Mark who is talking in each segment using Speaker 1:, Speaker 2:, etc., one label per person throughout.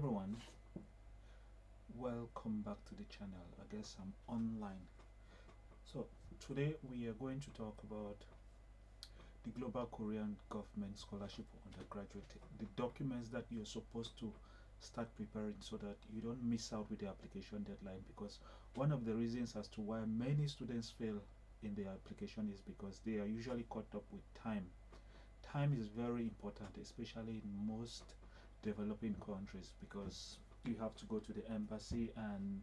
Speaker 1: everyone, welcome back to the channel. I guess I'm online. So today we are going to talk about the Global Korean Government Scholarship for Undergraduate, the documents that you're supposed to start preparing so that you don't miss out with the application deadline, because one of the reasons as to why many students fail in their application is because they are usually caught up with time. Time is very important, especially in most developing countries, because you have to go to the embassy and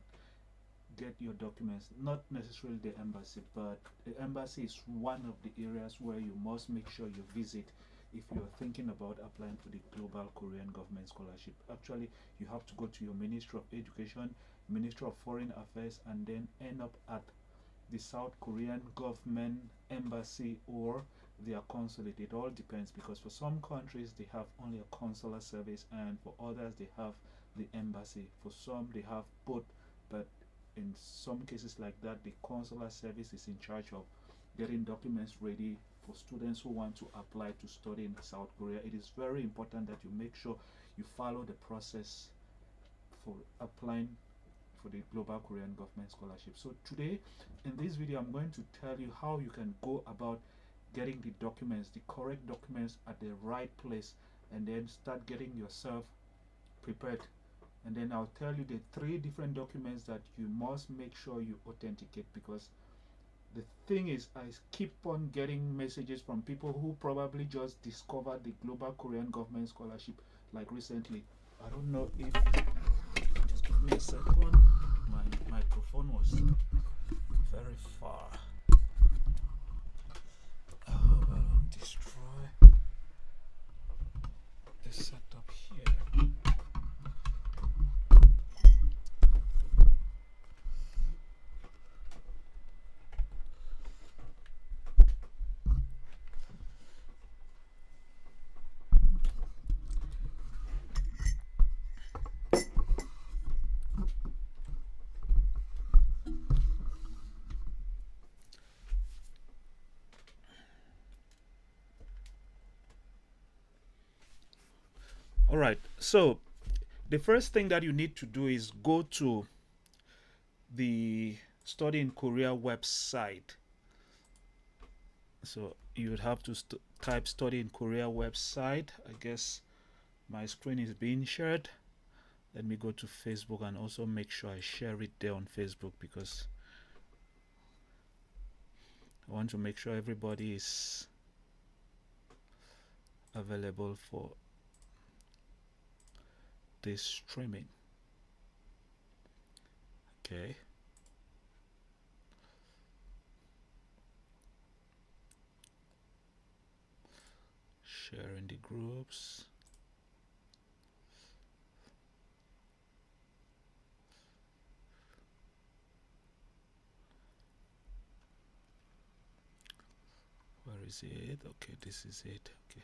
Speaker 1: get your documents. Not necessarily the embassy, but the embassy is one of the areas where you must make sure you visit if you're thinking about applying for the Global Korean Government Scholarship. Actually, you have to go to your Ministry of Education, Ministry of Foreign Affairs, and then end up at the South Korean government embassy or their consulate. It all depends, because for some countries they have only a consular service, and for others they have the embassy. For some they have both, but in some cases like that, the consular service is in charge of getting documents ready for students who want to apply to study in South Korea. It is very important that you make sure you follow the process for applying for the Global Korean Government Scholarship. So today in this video I'm going to tell you how you can go about getting the documents, the correct documents at the right place, and then start getting yourself prepared. And then I'll tell you the 3 different documents that you must make sure you authenticate, because the thing is, I keep on getting messages from people who probably just discovered the Global Korean Government Scholarship like recently. I don't know if, just give me a second, my microphone was very far. I hope I don't destroy the setup here. All right, so the first thing that you need to do is go to the Study in Korea website. So you would have to type Study in Korea website. I guess my screen is being shared. Let me go to Facebook and also make sure I share it there on Facebook, because I want to make sure everybody is available for this streaming. Okay. Share in the groups. Where is it? Okay, this is it. Okay.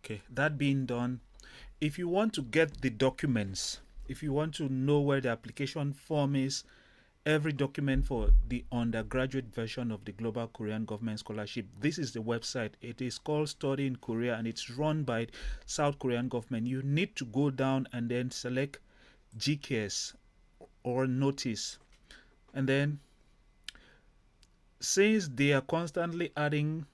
Speaker 1: Okay, that being done, if you want to get the documents, if you want to know where the application form is, every document for the undergraduate version of the Global Korean Government Scholarship, this is the website. It is called Study in Korea and it's run by South Korean government. You need to go down and then select GKS or notice, and then since they are constantly adding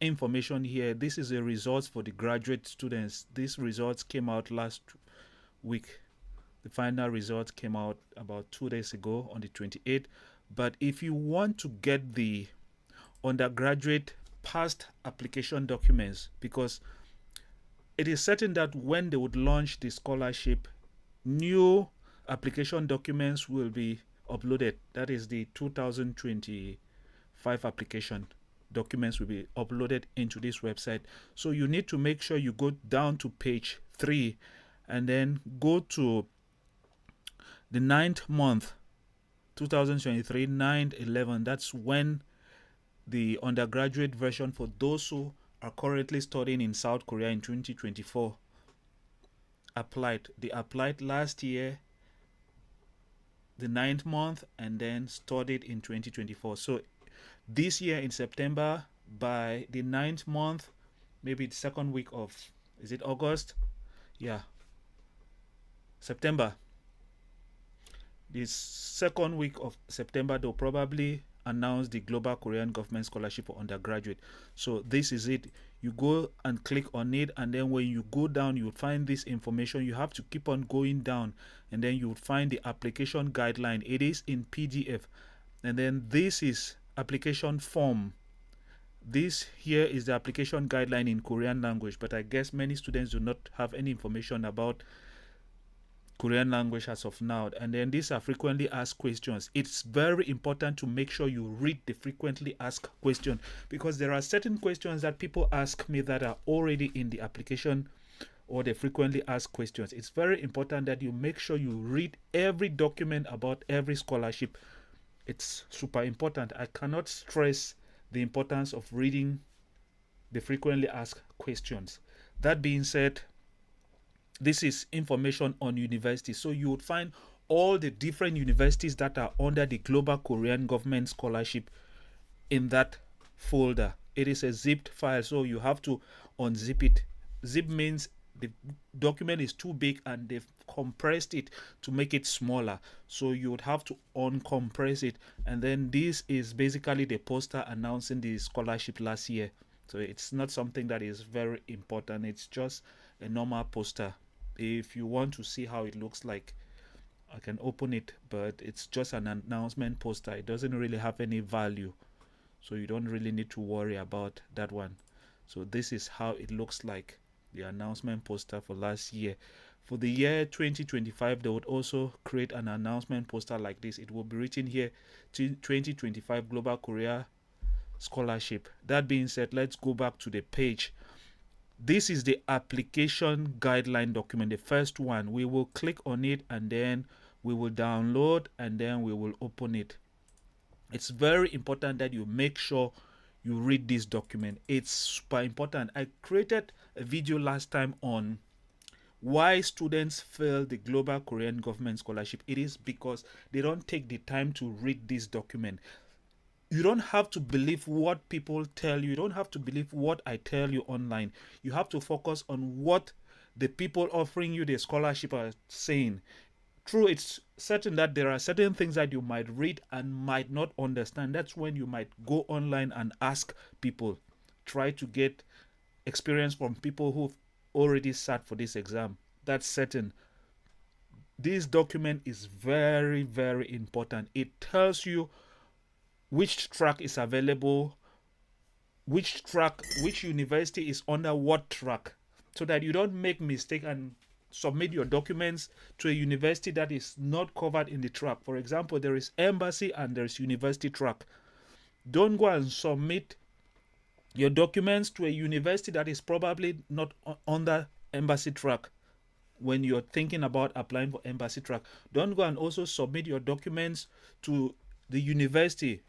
Speaker 1: information here, this is the results for the graduate students. These results came out last week. The final results came out about 2 days ago on the 28th. But if you want to get the undergraduate past application documents, because it is certain that when they would launch the scholarship, new application documents will be uploaded. That is the 2025 application documents will be uploaded into this website. So you need to make sure you go down to page 3 and then go to the 9th month 2023, 9/11. That's when the undergraduate version for those who are currently studying in South Korea in 2024 applied. They applied last year, the 9th month, and then studied in 2024. So this year in September, by the 9th month, maybe the second week of, is it August? Yeah, September. The second week of September, they'll probably announce the Global Korean Government Scholarship for Undergraduate. So this is it. You go and click on it, and then when you go down, you'll find this information. You have to keep on going down, and then you'll find the application guideline. It is in PDF. And then this is application form. This here is the application guideline in Korean language, but I guess many students do not have any information about Korean language as of now. And then these are frequently asked questions. It's very important to make sure you read the frequently asked question, because there are certain questions that people ask me that are already in the application or the frequently asked questions. It's very important that you make sure you read every document about every scholarship. It's super important. I cannot stress the importance of reading the frequently asked questions. That being said, this is information on universities. So you would find all the different universities that are under the Global Korean Government Scholarship in that folder. It is a zipped file, so you have to unzip it. Zip means the document is too big and they've compressed it to make it smaller, so you would have to uncompress it. And then this is basically the poster announcing the scholarship last year. So it's not something that is very important. It's just a normal poster. If you want to see how it looks like, I can open it, but it's just an announcement poster. It doesn't really have any value, so you don't really need to worry about that one. So this is how it looks like, the announcement poster for last year. For the year 2025, they would also create an announcement poster like this. It will be written here, 2025 Global Korea Scholarship. That being said, let's go back to the page. This is the application guideline document, the first one. We will click on it, and then we will download, and then we will open it. It's very important that you make sure you read this document. It's super important. I created a video last time on why students fail the Global Korean Government Scholarship. It is because they don't take the time to read this document. You don't have to believe what people tell you. You don't have to believe what I tell you online. You have to focus on what the people offering you the scholarship are saying. True, it's certain that there are certain things that you might read and might not understand. That's when you might go online and ask people. Try to get experience from people who've already sat for this exam. That's certain. This document is very, very important. It tells you which track is available, which university is under what track, so that you don't make mistake and submit your documents to a university that is not covered in the track. For example, there is embassy and there's university track. Don't go and submit your documents to a university that is probably not under embassy track. When you're thinking about applying for embassy track, don't go and also submit your documents to the university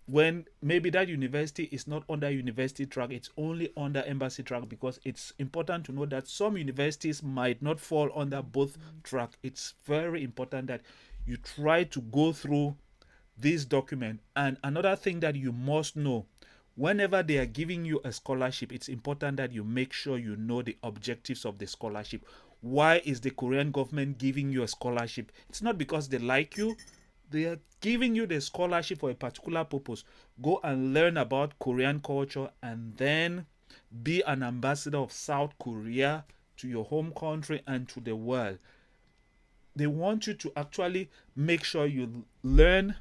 Speaker 1: when maybe that university is not under university track, it's only under embassy track, because it's important to know that some universities might not fall under both track. It's very important that you try to go through this document. And another thing that you must know, whenever they are giving you a scholarship, it's important that you make sure you know the objectives of the scholarship. Why is the Korean government giving you a scholarship? It's not because they like you. They are giving you the scholarship for a particular purpose. Go and learn about Korean culture, and then be an ambassador of South Korea to your home country and to the world. They want you to actually make sure you learn,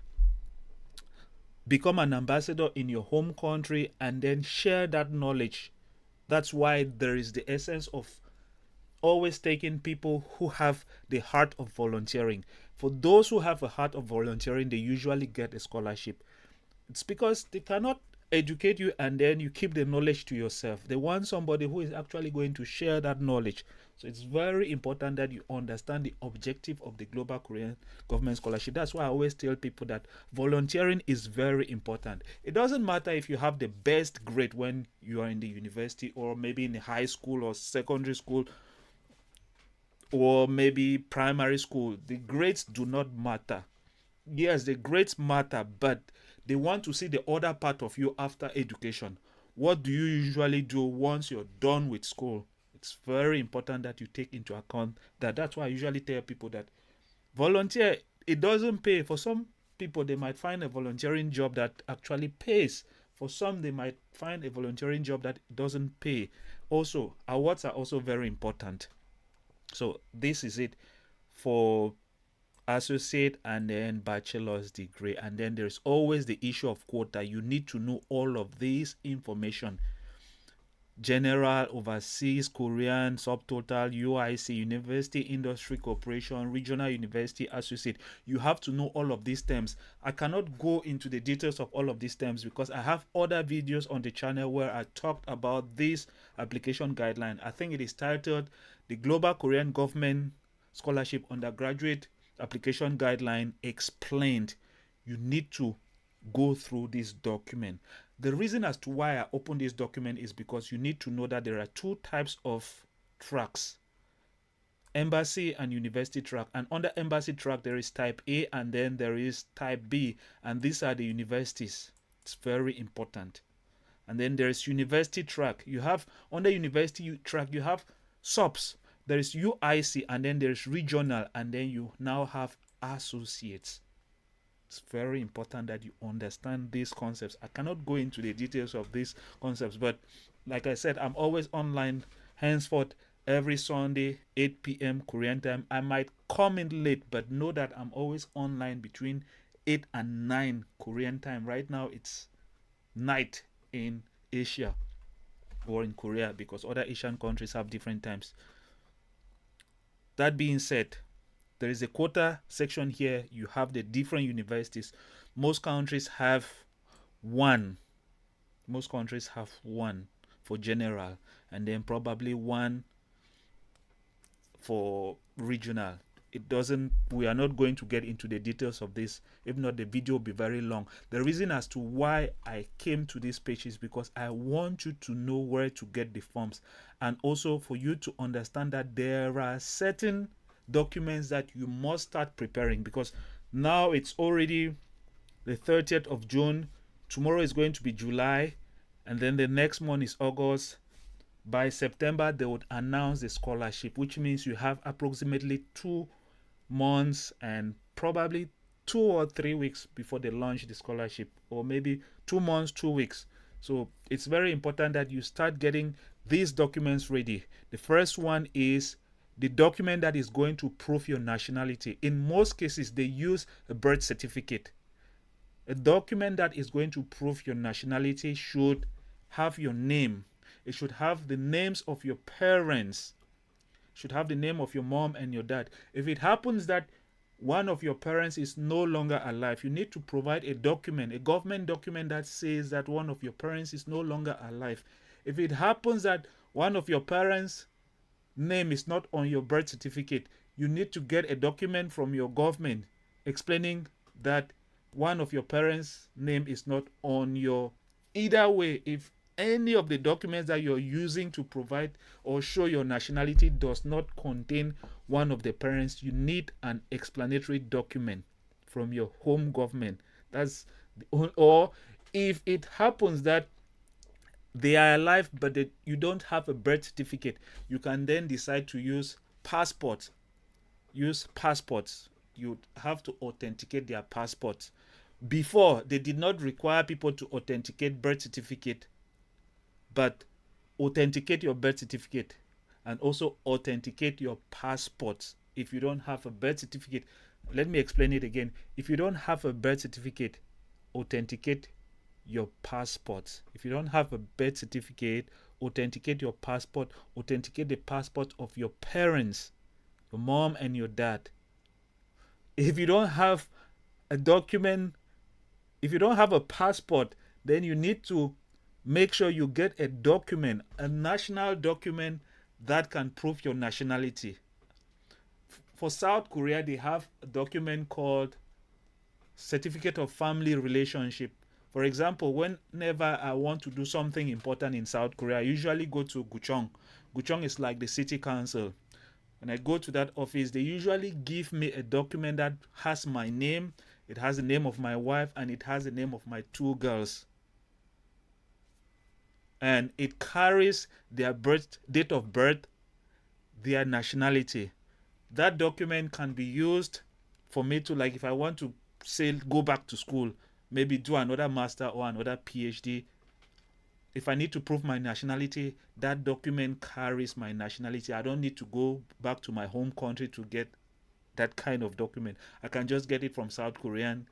Speaker 1: become an ambassador in your home country, and then share that knowledge. That's why there is the essence of always taking people who have the heart of volunteering. For those who have a heart of volunteering, they usually get a scholarship. It's because they cannot educate you and then you keep the knowledge to yourself. They want somebody who is actually going to share that knowledge. So it's very important that you understand the objective of the Global Korean Government Scholarship. That's why I always tell people that volunteering is very important. It doesn't matter if you have the best grade when you are in the university, or maybe in the high school or secondary school, or maybe primary school. The grades do not matter. Yes, the grades matter, but They want to see the other part of you after education. What do you usually do once you're done with school? It's very important that you take into account that. That's why I usually tell people that volunteer, it doesn't pay. For some people, they might find a volunteering job that actually pays. For some, they might find a volunteering job that doesn't pay. Also, awards are also very important. So this is it for associate and then bachelor's degree. And then there's always the issue of quota. You need to know all of this information: general, overseas, Korean, subtotal, UIC, university, industry, corporation, regional university, associate. You have to know all of these terms. I cannot go into the details of all of these terms because I have other videos on the channel where I talked about this application guideline. I think it is titled the Global Korean Government Scholarship Undergraduate Application Guideline Explained. You need to go through this document. The reason as to why I opened this document is because you need to know that there are two types of tracks: embassy and university track. And under embassy track, there is type A and then there is type B, and these are the universities. It's very important. And then there is university track. You have under university track, you have subs. There is UIC and then there is regional, and then you now have associates. It's very important that you understand these concepts. I cannot go into the details of these concepts, but like I said, I'm always online henceforth every Sunday, 8 p.m. Korean time. I might come in late, but know that I'm always online between 8 and 9 Korean time. Right now, it's night in Asia or in Korea because other Asian countries have different times. That being said, there is a quota section here. You have the different universities. Most countries have one. Most countries have one for general, and then probably one for regional. It doesn't, we are not going to get into the details of this. If not, the video will be very long. The reason as to why I came to this page is because I want you to know where to get the forms, and also for you to understand that there are certain documents that you must start preparing, because now it's already the 30th of June. Tomorrow is going to be July, and then the next month is August. By September, they would announce the scholarship, which means you have approximately 2 months and probably 2 or 3 weeks before they launch the scholarship, or maybe 2 months, 2 weeks. So it's very important that you start getting these documents ready. The first one is the document that is going to prove your nationality. In most cases, they use a birth certificate. A document that is going to prove your nationality should have your name. It should have the names of your parents. It should have the name of your mom and your dad. If it happens that one of your parents is no longer alive, you need to provide a document, a government document that says that one of your parents is no longer alive. If it happens that one of your parents' name is not on your birth certificate, you need to get a document from your government explaining that one of your parents' name is not on your. Either way, if any of the documents that you're using to provide or show your nationality does not contain one of the parents, you need an explanatory document from your home government. That's or if it happens that they are alive but you don't have a birth certificate, you can then decide to use passports. Use passports. You have to authenticate their passports. Before, they did not require people to authenticate birth certificate, but authenticate your birth certificate and also authenticate your passports. If you don't have a birth certificate, let me explain it again. If you don't have a birth certificate, authenticate your passports. If you don't have a birth certificate, authenticate your passport. Authenticate the passport of your parents, your mom and your dad. If you don't have a document, if you don't have a passport, then you need to make sure you get a document, a national document that can prove your nationality. For South Korea, they have a document called Certificate of Family Relationship. For example, whenever I want to do something important in South Korea, I usually go to Guchong. Guchong is like the city council. When I go to that office, they usually give me a document that has my name, it has the name of my wife, and it has the name of my 2 girls. And it carries their date of birth, their nationality. That document can be used for me to, like, if I want to say go back to school, maybe do another master or another PhD. If I need to prove my nationality, that document carries my nationality. I don't need to go back to my home country to get that kind of document. I can just get it from South Korean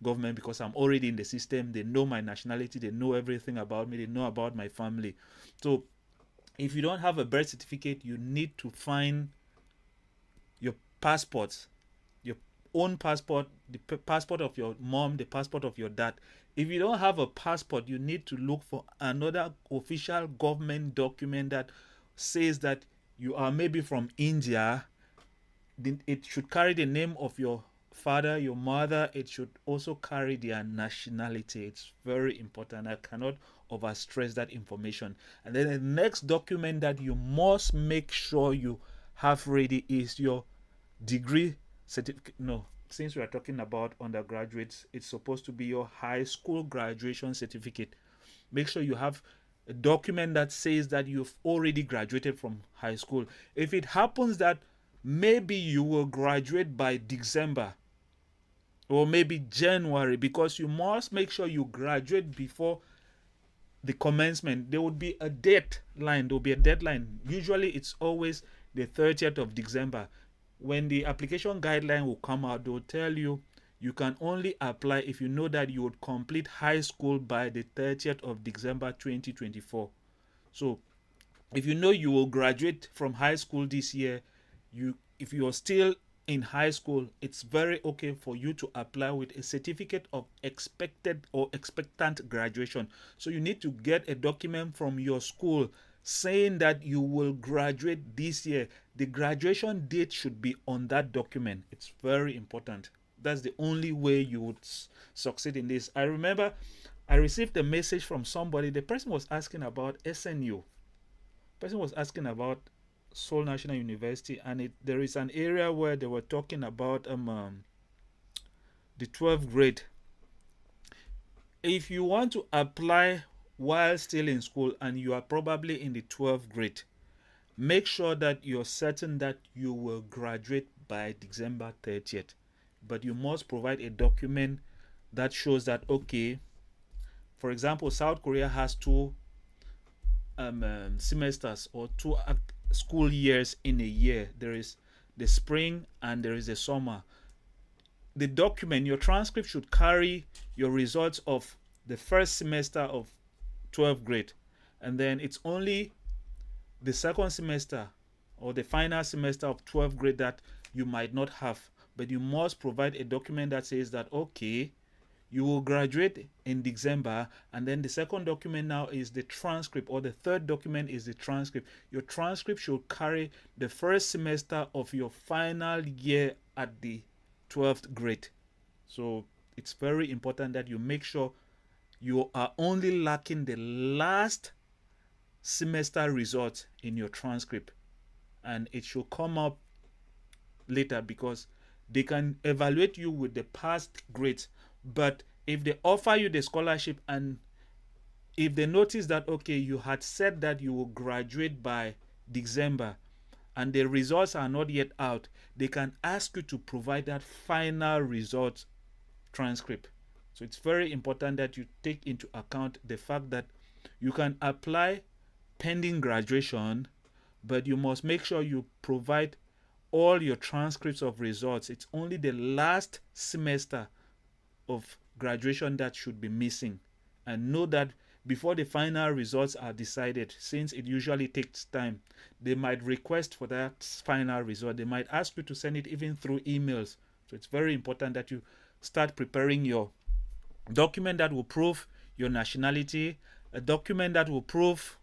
Speaker 1: government because I'm already in the system. They know my nationality. They know everything about me. They know about my family. So if you don't have a birth certificate, you need to find your passports, your own passport, the passport of your mom, the passport of your dad. If you don't have a passport, you need to look for another official government document that says that you are maybe from India. It should carry the name of your father, your mother. It should also carry their nationality. It's very important. I cannot overstress that information. And then the next document that you must make sure you have ready is your degree certificate. No, since we are talking about undergraduates, it's supposed to be your high school graduation certificate. Make sure you have a document that says that you've already graduated from high school. If it happens that maybe you will graduate by December or maybe January, because you must make sure you graduate before the commencement, there would be a deadline. There will be a deadline. Usually it's always the 30th of December. When the application guideline will come out, they will tell you you can only apply if you know that you would complete high school by the 30th of December 2024. So if you know you will graduate from high school this year, if you are still in high school, it's very okay for you to apply with a certificate of expected or expectant graduation. So you need to get a document from your school saying that you will graduate this year. The graduation date should be on that document. It's very important. That's the only way you would succeed in this. I remember I received a message from somebody. The person was asking about SNU. The person was asking about Seoul National University, and there is an area where they were talking about the 12th grade. If you want to apply while still in school and you are probably in the 12th grade, make sure that you're certain that you will graduate by December 30th. But you must provide a document that shows that, okay, for example, South Korea has 2 semesters or 2 school years in a year. There is the spring and there is the summer. The document, your transcript should carry your results of the first semester of 12th grade, and then it's only the second semester or the final semester of 12th grade that you might not have. But you must provide a document that says that, okay, you will graduate in December, and then the second document now is the transcript, or the third document is the transcript. Your transcript should carry the first semester of your final year at the 12th grade. So it's very important that you make sure you are only lacking the last semester results in your transcript, and it should come up later because they can evaluate you with the past grades. But if they offer you the scholarship and if they notice that, okay, you had said that you will graduate by December and the results are not yet out, they can ask you to provide that final result transcript. So it's very important that you take into account the fact that you can apply pending graduation, but you must make sure you provide all your transcripts of results. It's only the last semester of graduation that should be missing. And know that before the final results are decided, since it usually takes time, they might request for that final result. They might ask you to send it even through emails. So it's very important that you start preparing your document that will prove your nationality, a document that will prove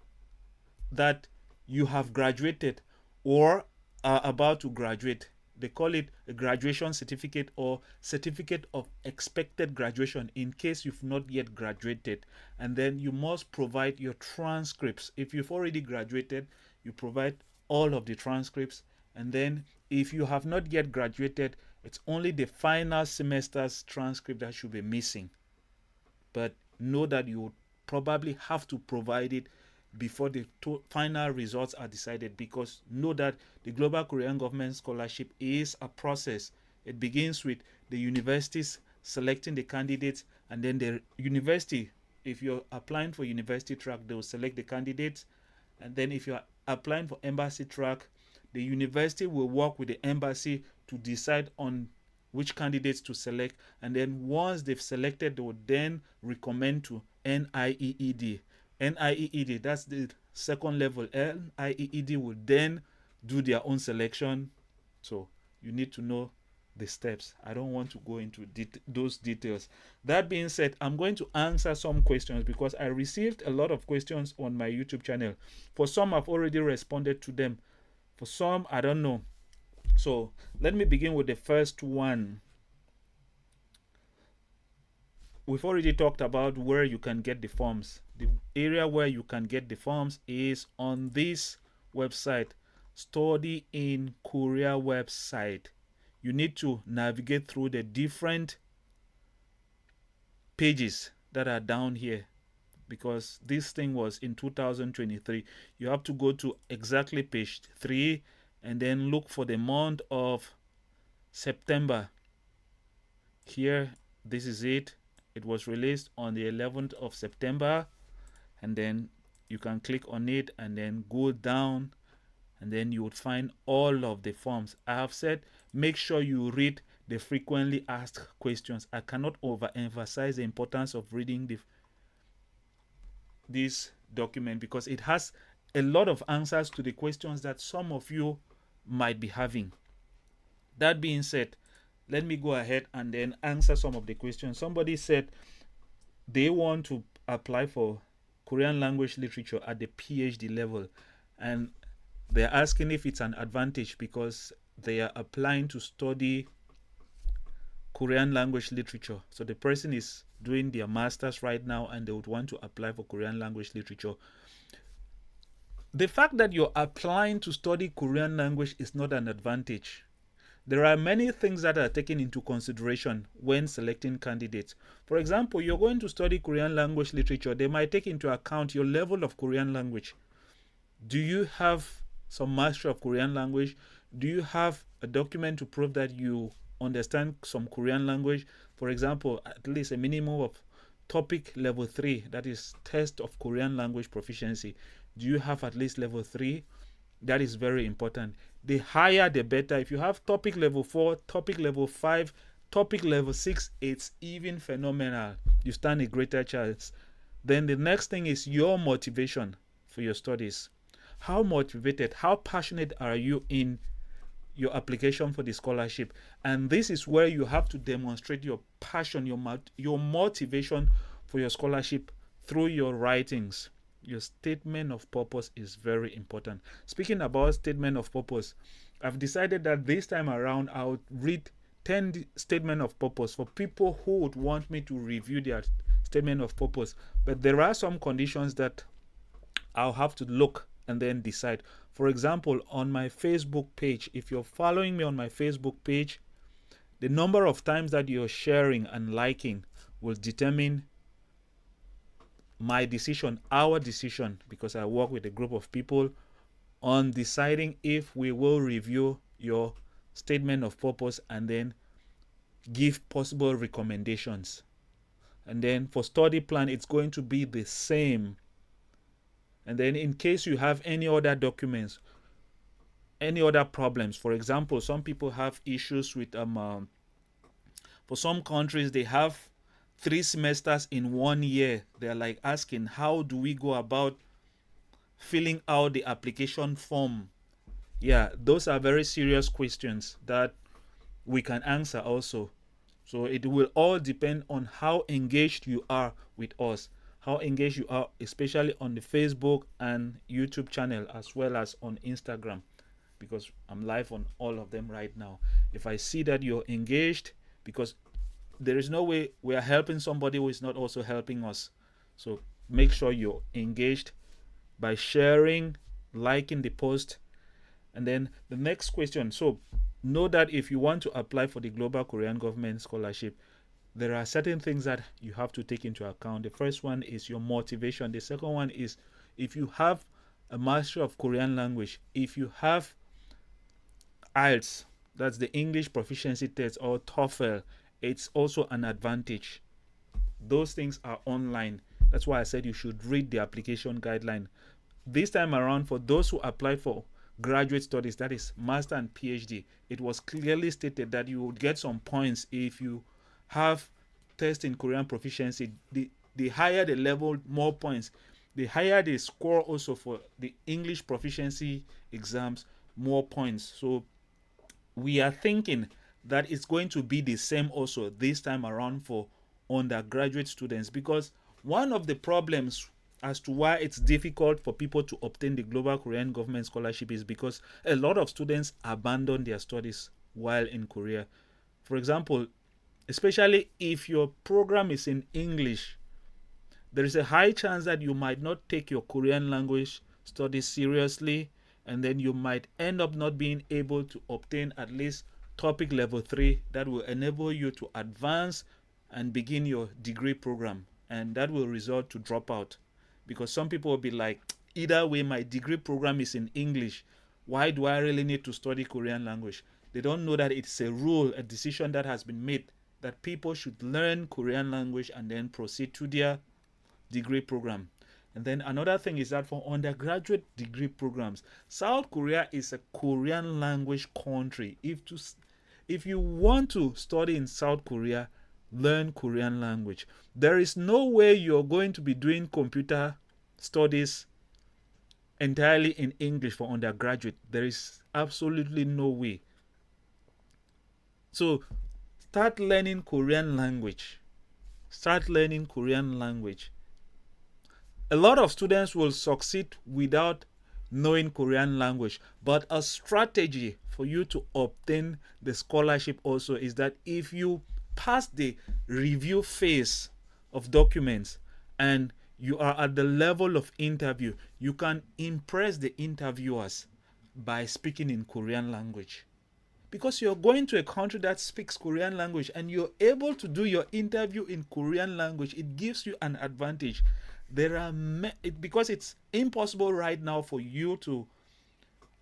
Speaker 1: that you have graduated or are about to graduate. They call it a graduation certificate or certificate of expected graduation in case you've not yet graduated. And then you must provide your transcripts. If you've already graduated, you provide all of the transcripts. And then if you have not yet graduated, It's only the final semester's transcript that should be missing. But know that you would probably have to provide it before the final results are decided, because know that the Global Korean Government Scholarship is a process. It begins with the universities selecting the candidates, and then the university, if you're applying for university track, they will select the candidates, and then if you're applying for embassy track, the university will work with the embassy to decide on which candidates to select, and then once they've selected, they will then recommend to NIEED. NIEED, that's the second level. NIEED will then do their own selection. So you need to know the steps. I don't want to go into those details. That being said, I'm going to answer some questions because I received a lot of questions on my YouTube channel. For some, I've already responded to them. For some, I don't know. So let me begin with the first one. We've already talked about where you can get the forms. The area where you can get the forms is on this website, Study in Korea website. You need to navigate through the different pages that are down here, because this thing was in 2023. You have to go to exactly page 3 and then look for the month of September. Here, this is it. It was released on the 11th of September, and then you can click on it and then go down, and then you would find all of the forms. I have said make sure you read the frequently asked questions. I cannot overemphasize the importance of reading this document, because it has a lot of answers to the questions that some of you might be having. That being said, let me go ahead and then answer some of the questions. Somebody said they want to apply for Korean language literature at the PhD level, and they're asking if it's an advantage because they are applying to study Korean language literature. So the person is doing their master's right now and they would want to apply for Korean language literature. The fact that you're applying to study Korean language is not an advantage. There are many things that are taken into consideration when selecting candidates. For example, you're going to study Korean language literature. They might take into account your level of Korean language. Do you have some mastery of Korean language? Do you have a document to prove that you understand some Korean language? For example, at least a minimum of topic level 3, that is test of Korean language proficiency. Do you have at least level 3? That is very important. The higher the better. If you have topic level 4, topic level 5, topic level 6, it's even phenomenal. You stand a greater chance. Then the next thing is your motivation for your studies. How motivated, how passionate are you in your application for the scholarship? And this is where you have to demonstrate your passion, your motivation for your scholarship through your writings. Your statement of purpose is very important. Speaking about statement of purpose, I've decided that this time around I'll read 10 statement of purpose for people who would want me to review their statement of purpose. But there are some conditions that I'll have to look and then decide. For example, on my Facebook page, if you're following me on my Facebook page, the number of times that you're sharing and liking will determine my decision, our decision, because I work with a group of people on deciding if we will review your statement of purpose and then give possible recommendations. And then for study plan, it's going to be the same. And then in case you have any other documents, any other problems, for example, some people have issues with for some countries they have 3 semesters in 1 year. They're like asking, how do we go about filling out the application form? Yeah, those are very serious questions that we can answer also. So it will all depend on how engaged you are with us, how engaged you are, especially on the Facebook and YouTube channel, as well as on Instagram, because I'm live on all of them right now. If I see that you're engaged, because there is no way we are helping somebody who is not also helping us. So make sure you're engaged by sharing, liking the post. And then the next question. So know that if you want to apply for the Global Korean Government Scholarship, there are certain things that you have to take into account. The first one is your motivation. The second one is if you have a mastery of Korean language, if you have IELTS, that's the English proficiency test, or TOEFL, it's also an advantage. Those things are online. That's why I said you should read the application guideline. This time around, for those who applied for graduate studies, that is master and PhD, it was clearly stated that you would get some points if you have test in Korean proficiency. The higher the level, more points. The higher the score also for the English proficiency exams, more points. So we are thinking that it's going to be the same also this time around for undergraduate students, because one of the problems as to why it's difficult for people to obtain the Global Korean Government Scholarship is because a lot of students abandon their studies while in Korea. For example, especially if your program is in English, there is a high chance that you might not take your Korean language studies seriously, and then you might end up not being able to obtain at least topic level 3 that will enable you to advance and begin your degree program, and that will result to dropout, because some people will be like, either way, my degree program is in English, why do I really need to study Korean language? They don't know that it's a rule, a decision that has been made, that people should learn Korean language and then proceed to their degree program. And then another thing is that for undergraduate degree programs, South Korea is a Korean language country. If you want to study in South Korea, learn Korean language. There is no way you're going to be doing computer studies entirely in English for undergraduate. There is absolutely no way. So start learning Korean language. Start learning Korean language. A lot of students will succeed without knowing Korean language, but a strategy for you to obtain the scholarship also is that if you pass the review phase of documents and you are at the level of interview, you can impress the interviewers by speaking in Korean language. Because you're going to a country that speaks Korean language and you're able to do your interview in Korean language, it gives you an advantage. Because it's impossible right now for you to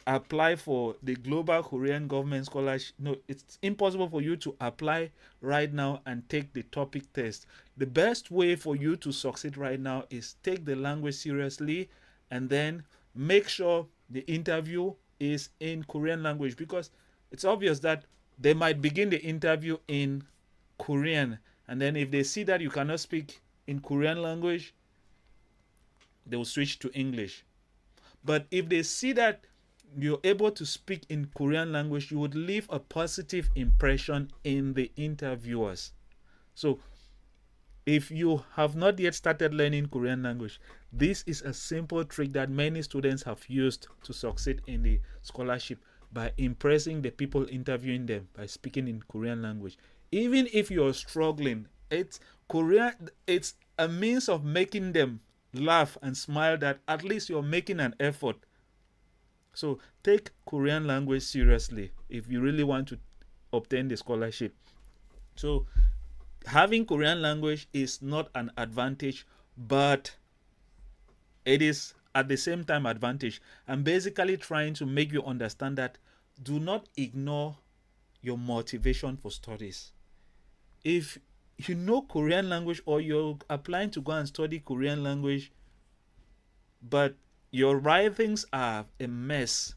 Speaker 1: apply for the Global Korean Government Scholarship. No, it's impossible for you to apply right now and take the topic test. The best way for you to succeed right now is take the language seriously and then make sure the interview is in Korean language, because it's obvious that they might begin the interview in Korean, and then if they see that you cannot speak in Korean language, they will switch to English. But if they see that you're able to speak in Korean language, you would leave a positive impression in the interviewers. So if you have not yet started learning Korean language, this is a simple trick that many students have used to succeed in the scholarship, by impressing the people interviewing them by speaking in Korean language. Even if you're struggling, it's a means of making them laugh and smile that at least you're making an effort. So take Korean language seriously if you really want to obtain the scholarship. So having Korean language is not an advantage, but it is at the same time advantage. I'm basically trying to make you understand that do not ignore your motivation for studies. If you know Korean language or you're applying to go and study Korean language, but your writings are a mess,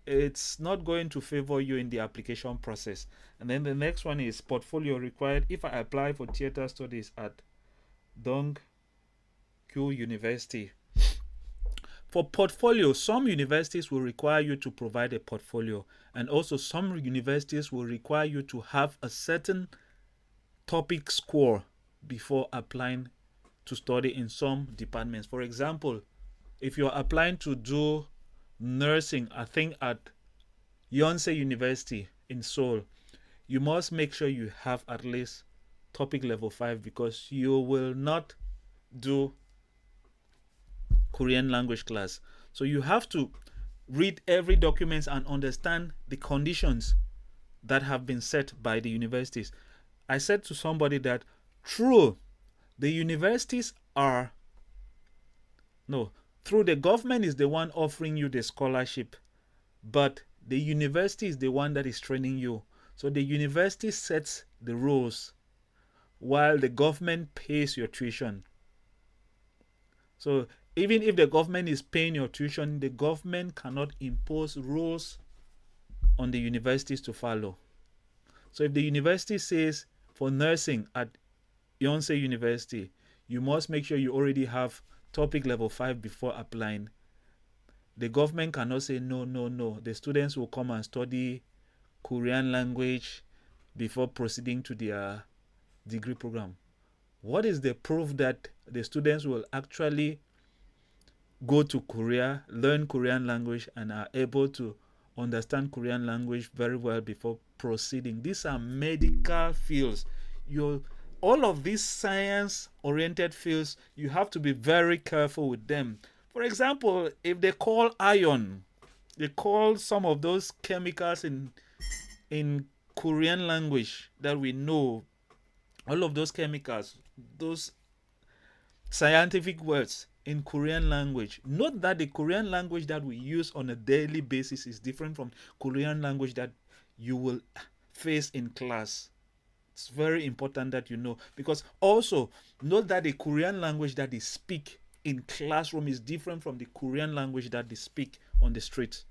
Speaker 1: it's not going to favor you in the application process. And then the next one is portfolio required. If I apply for theater studies at Dongkyu University, for portfolio, some universities will require you to provide a portfolio, and also some universities will require you to have a certain topic score before applying to study in some departments. For example, if you're applying to do nursing, I think at Yonsei University in Seoul, you must make sure you have at least topic level 5, because you will not do Korean language class. So you have to read every document and understand the conditions that have been set by the universities. I said to somebody that true, the universities are no, through the government is the one offering you the scholarship, but the university is the one that is training you. So the university sets the rules while the government pays your tuition. So even if the government is paying your tuition, the government cannot impose rules on the universities to follow. So if the university says for nursing at Yonsei University, you must make sure you already have topic level 5 before applying. The government cannot say no. The students will come and study Korean language before proceeding to their degree program. What is the proof that the students will actually go to Korea, learn Korean language, and are able to understand Korean language very well before proceeding? These are medical fields. All of these science-oriented fields, you have to be very careful with them. For example, if they call iron, they call some of those chemicals in Korean language that we know, all of those chemicals, those scientific words in Korean language. Note that the Korean language that we use on a daily basis is different from Korean language that you will face in class. It's very important that you know, because also note that the Korean language that they speak in classroom is different from the Korean language that they speak on the street.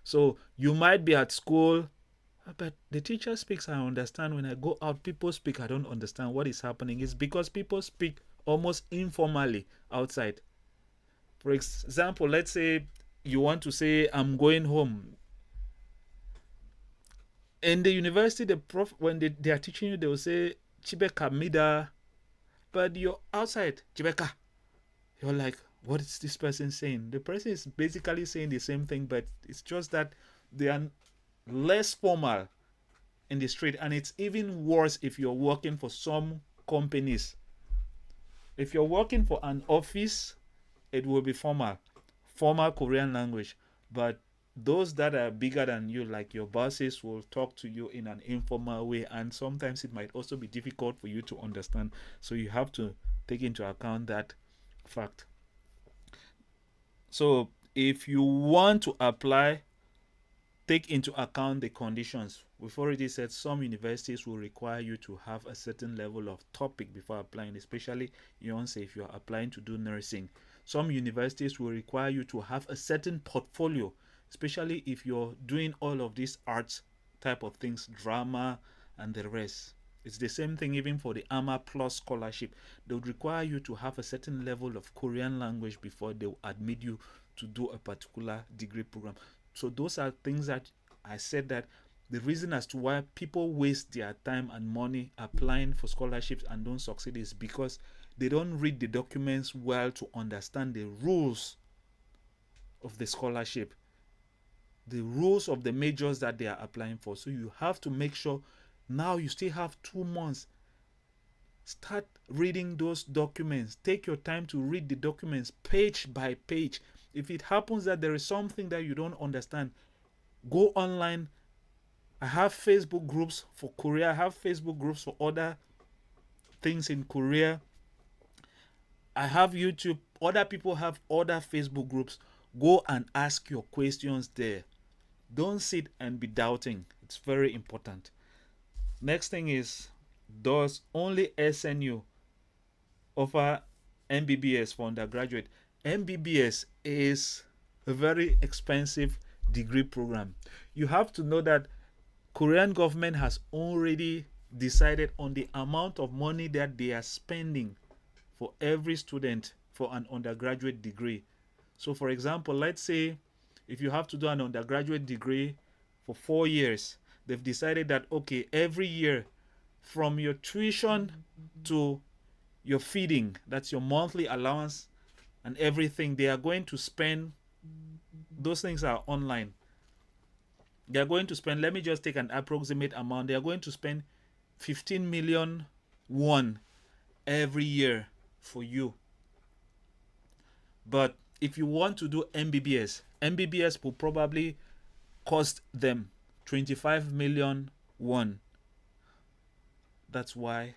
Speaker 1: So you might be at school, but the teacher speaks, I understand. When I go out, people speak, I don't understand what is happening. It's because people speak almost informally outside. For example, let's say you want to say, I'm going home. In the university, the prof, when they are teaching you, they will say, Chibeka mida, but you're outside, Chibeka. You're like, what is this person saying? The person is basically saying the same thing, but it's just that they are less formal in the street. And it's even worse if you're working for some companies. If you're working for an office, it will be formal Korean language. But those that are bigger than you, like your bosses, will talk to you in an informal way, and sometimes it might also be difficult for you to understand. So you have to take into account that fact. So if you want to apply, take into account the conditions. We've already said some universities will require you to have a certain level of topic before applying, especially Yonsei if you are applying to do nursing. Some universities will require you to have a certain portfolio, especially if you're doing all of these arts type of things, drama and the rest. It's the same thing even for the AMA Plus scholarship. They would require you to have a certain level of Korean language before they will admit you to do a particular degree program. So those are things that I said that the reason as to why people waste their time and money applying for scholarships and don't succeed is because they don't read the documents well to understand the rules of the scholarship, the rules of the majors that they are applying for. So you have to make sure now you still have 2 months. Start reading those documents. Take your time to read the documents page by page. If it happens that there is something that you don't understand, go online. I have Facebook groups for Korea. I have Facebook groups for other things in Korea. I have YouTube. Other people have other Facebook groups. Go and ask your questions there. Don't sit and be doubting. It's very important. Next thing is, does only SNU offer MBBS for undergraduate? MBBS is a very expensive degree program. You have to know that Korean government has already decided on the amount of money that they are spending for every student for an undergraduate degree. So for example, let's say if you have to do an undergraduate degree for 4 years, they've decided that, okay, every year from your tuition to your feeding, that's your monthly allowance and everything, they are going to spend, those things are online. They are going to spend, let me just take an approximate amount, they are going to spend 15 million won every year for you. But if you want to do MBBS will probably cost them 25 million won. That's why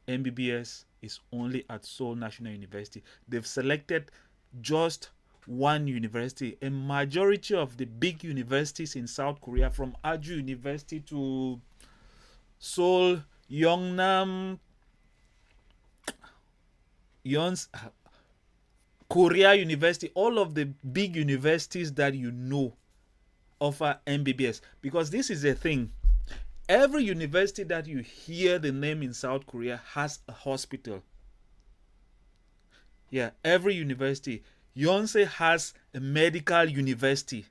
Speaker 1: MBBS is only at Seoul National University. They've selected just one university. A majority of the big universities in South Korea, from Aju University to Seoul, Yongnam, Korea University, all of the big universities that you know offer MBBS. Because this is a thing. Every university that you hear the name in South Korea has a hospital. Yeah, every university. Yonsei has a medical university.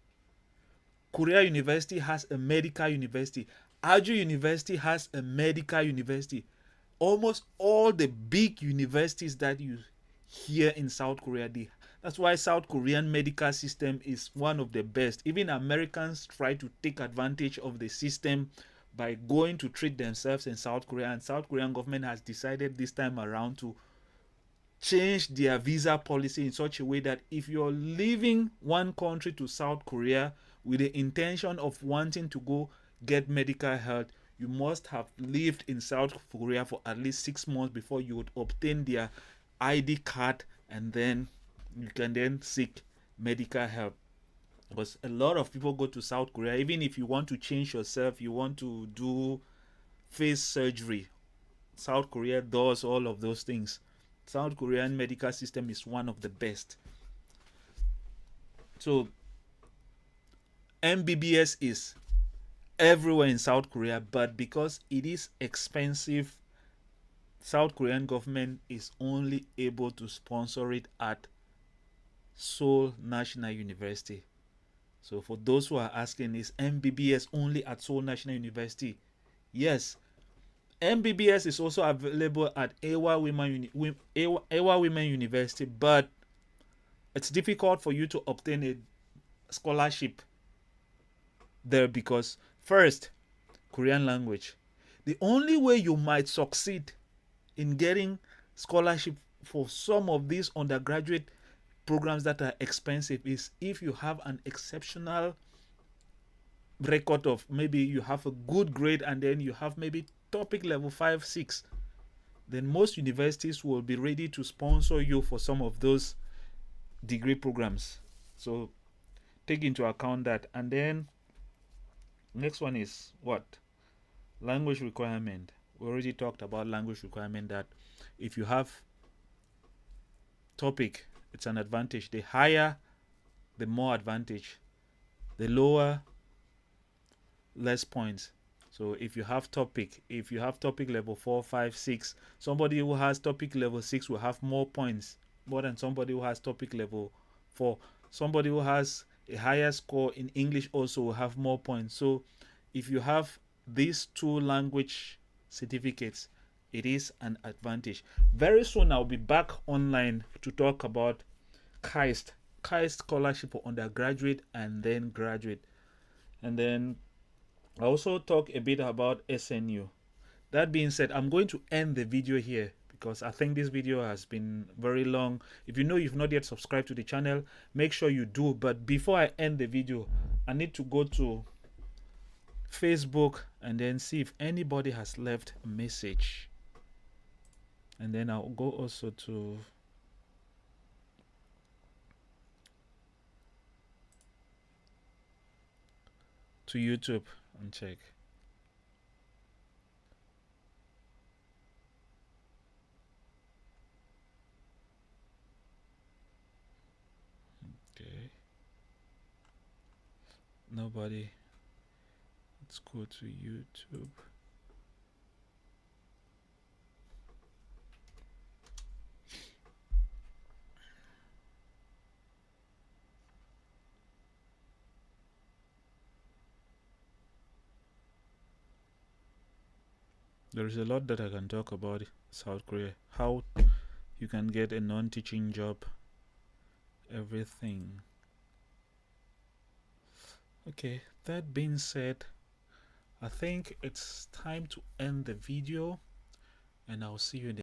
Speaker 1: Korea University has a medical university. Aju University has a medical university. Almost all the big universities that you hear in South Korea, that's why South Korean medical system is one of the best. Even Americans try to take advantage of the system by going to treat themselves in South Korea, and South Korean government has decided this time around to change their visa policy in such a way that if you're leaving one country to South Korea with the intention of wanting to go get medical help, you must have lived in South Korea for at least 6 months before you would obtain their ID card, and then you can then seek medical help. Because a lot of people go to South Korea, even if you want to change yourself, you want to do face surgery, South Korea does all of those things. South Korean medical system is one of the best. So MBBS is everywhere in South Korea, but because it is expensive, South Korean government is only able to sponsor it at Seoul National University. So for those who are asking, is MBBS only at Seoul National University? Yes. MBBS is also available at Ewa Women University, but it's difficult for you to obtain a scholarship there because, first, Korean language. The only way you might succeed in getting scholarship for some of these undergraduate programs that are expensive is if you have an exceptional record of, maybe you have a good grade and then you have maybe topic level 5, 6. Then most universities will be ready to sponsor you for some of those degree programs. So take into account that. And then next one is what? Language requirement. We already talked about language requirement, that if you have topic, it's an advantage. The higher, the more advantage. The lower, less points. So if you have topic level 4, 5, 6, somebody who has topic level 6 will have more points, more than somebody who has topic level 4. Somebody who has a higher score in English also will have more points. So if you have these 2 language certificates, it is an advantage. Very soon I'll be back online to talk about KAIST scholarship for undergraduate and then graduate. And then I also talk a bit about SNU. That being said, I'm going to end the video here because I think this video has been very long. If you know you've not yet subscribed to the channel, make sure you do. But before I end the video, I need to go to Facebook and then see if anybody has left a message. And then I'll go also to YouTube and check. Okay. Nobody. Let's go to YouTube. There is a lot that I can talk about South Korea. How you can get a non-teaching job. Everything. Okay, that being said, I think it's time to end the video, and I'll see you in the